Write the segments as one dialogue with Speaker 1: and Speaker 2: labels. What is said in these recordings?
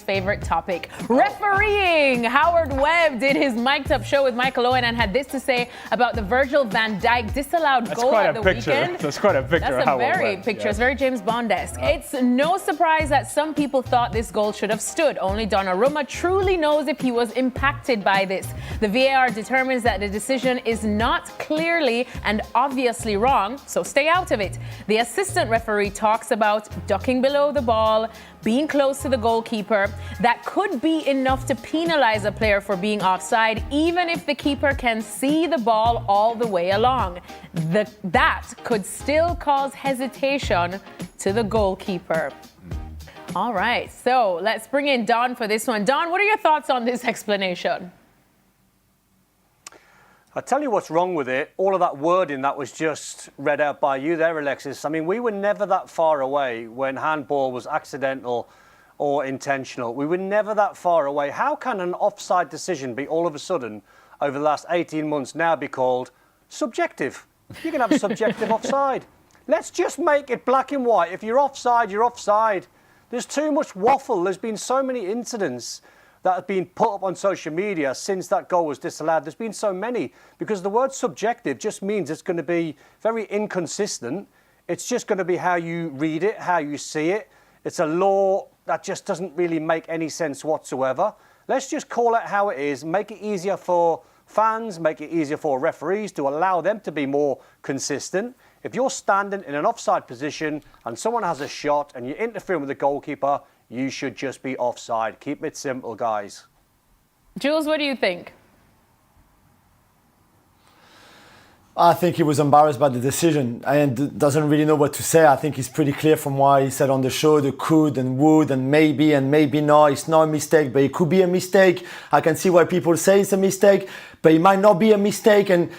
Speaker 1: favorite topic, refereeing. Howard Webb did his mic'd up show with Michael Owen and had this to say about the Virgil van Dijk disallowed goal at the weekend.
Speaker 2: That's quite a picture.
Speaker 1: That's a very picture. It's very James Bond-esque. It's no surprise that some people thought this goal should have stood. Only Donnarumma truly knows if he was impacted by this. The VAR determines that the decision is not clearly and obviously wrong, so stay out of it. The assistant referee talks about ducking below the ball, being close to the goalkeeper. That could be enough to penalize a player for being offside, even if the keeper can see the ball all the way along. That could still cause hesitation to the goalkeeper. All right, so let's bring in Don for this one. Don, what are your thoughts on this explanation?
Speaker 3: I'll tell you what's wrong with it. All of that wording that was just read out by you there, Alexis. I mean, we were never that far away when handball was accidental or intentional. We were never that far away. How can an offside decision be all of a sudden, over the last 18 months, now be called subjective? You can have a subjective offside. Let's just make it black and white. If you're offside, you're offside. There's too much waffle. There's been so many incidents that have been put up on social media since that goal was disallowed. There's been so many because the word subjective just means it's going to be very inconsistent. It's just going to be how you read it, how you see it. It's a law that just doesn't really make any sense whatsoever. Let's just call it how it is, make it easier for fans, make it easier for referees to allow them to be more consistent. If you're standing in an offside position and someone has a shot and you're interfering with the goalkeeper, you should just be offside. Keep it simple, guys.
Speaker 1: Jules, what do you think?
Speaker 4: I think he was embarrassed by the decision and doesn't really know what to say. I think it's pretty clear from what he said on the show, the could and would and maybe not. It's not a mistake, but it could be a mistake. I can see why people say it's a mistake, but it might not be a mistake. And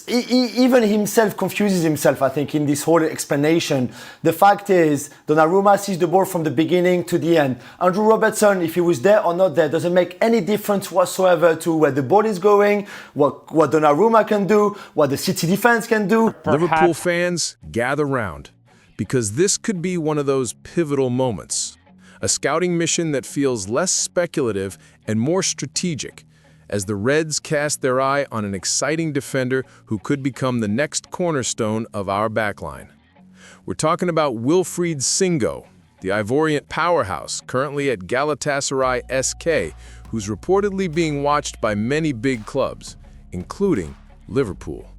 Speaker 4: even himself confuses himself, I think, in this whole explanation. The fact is, Donnarumma sees the ball from the beginning to the end. Andrew Robertson, if he was there or not there, doesn't make any difference whatsoever to where the ball is going, what Donnarumma can do, what the City defense can do.
Speaker 5: Liverpool fans, gather round, because this could be one of those pivotal moments. A scouting mission that feels less speculative and more strategic, as the Reds cast their eye on an exciting defender who could become the next cornerstone of our backline. We're talking about Wilfried Singo, the Ivorian powerhouse currently at Galatasaray SK, who's reportedly being watched by many big clubs, including Liverpool.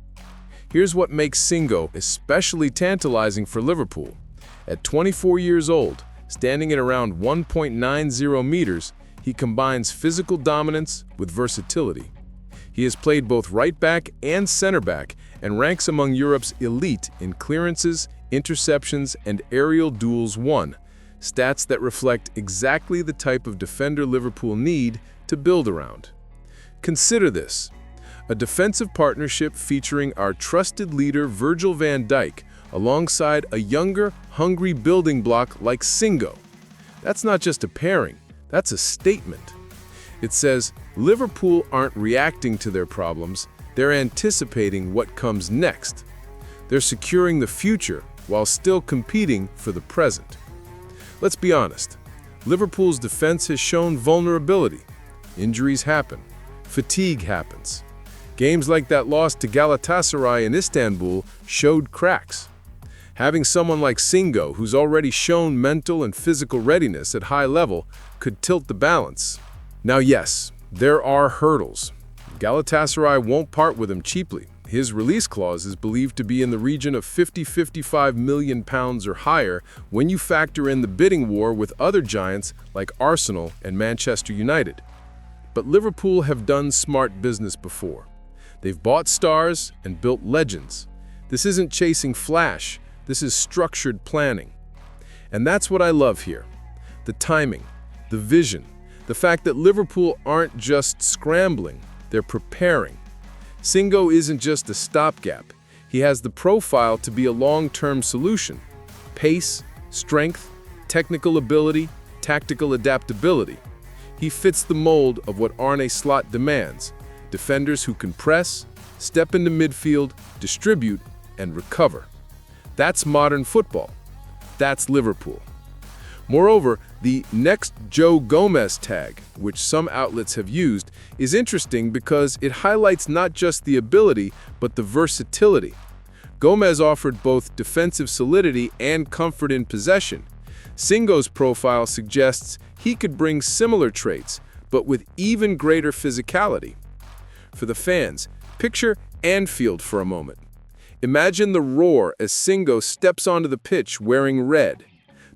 Speaker 5: Here's what makes Singo especially tantalizing for Liverpool. At 24 years old, standing at around 1.90 meters, he combines physical dominance with versatility. He has played both right back and center back and ranks among Europe's elite in clearances, interceptions, and aerial duels won, stats that reflect exactly the type of defender Liverpool need to build around. Consider this: a defensive partnership featuring our trusted leader Virgil van Dijk alongside a younger, hungry building block like Singo. That's not just a pairing, that's a statement. It says Liverpool aren't reacting to their problems, they're anticipating what comes next. They're securing the future while still competing for the present. Let's be honest, Liverpool's defense has shown vulnerability. Injuries happen, fatigue happens. Games like that loss to Galatasaray in Istanbul showed cracks. Having someone like Singo, who's already shown mental and physical readiness at high level, could tilt the balance. Now yes, there are hurdles. Galatasaray won't part with him cheaply. His release clause is believed to be in the region of £50–55 million or higher when you factor in the bidding war with other giants like Arsenal and Manchester United. But Liverpool have done smart business before. They've bought stars and built legends. This isn't chasing flash, this is structured planning. And that's what I love here. The timing, the vision, the fact that Liverpool aren't just scrambling, they're preparing. Singo isn't just a stopgap. He has the profile to be a long-term solution. Pace, strength, technical ability, tactical adaptability. He fits the mold of what Arne Slot demands. Defenders who can press, step into midfield, distribute, and recover. That's modern football. That's Liverpool. Moreover, the next Joe Gomez tag, which some outlets have used, is interesting because it highlights not just the ability, but the versatility. Gomez offered both defensive solidity and comfort in possession. Singo's profile suggests he could bring similar traits, but with even greater physicality. For the fans, picture Anfield for a moment. Imagine the roar as Singo steps onto the pitch wearing red,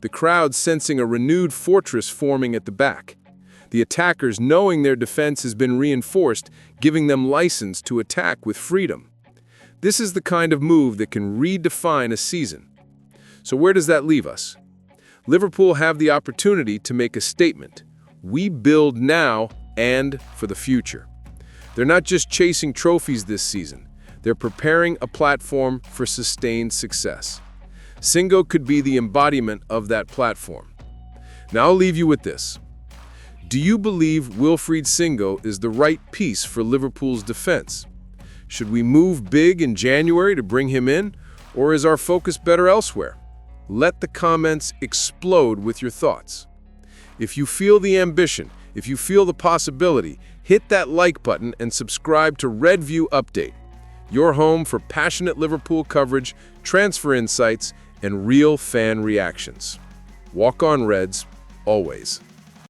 Speaker 5: the crowd sensing a renewed fortress forming at the back, the attackers knowing their defense has been reinforced, giving them license to attack with freedom. This is the kind of move that can redefine a season. So where does that leave us? Liverpool have the opportunity to make a statement. We build now and for the future. They're not just chasing trophies this season. They're preparing a platform for sustained success. Singo could be the embodiment of that platform. Now I'll leave you with this. Do you believe Wilfried Singo is the right piece for Liverpool's defense? Should we move big in January to bring him in, or is our focus better elsewhere? Let the comments explode with your thoughts. If you feel the ambition, if you feel the possibility, hit that like button and subscribe to Red View Update, your home for passionate Liverpool coverage, transfer insights, and real fan reactions. Walk on Reds, always.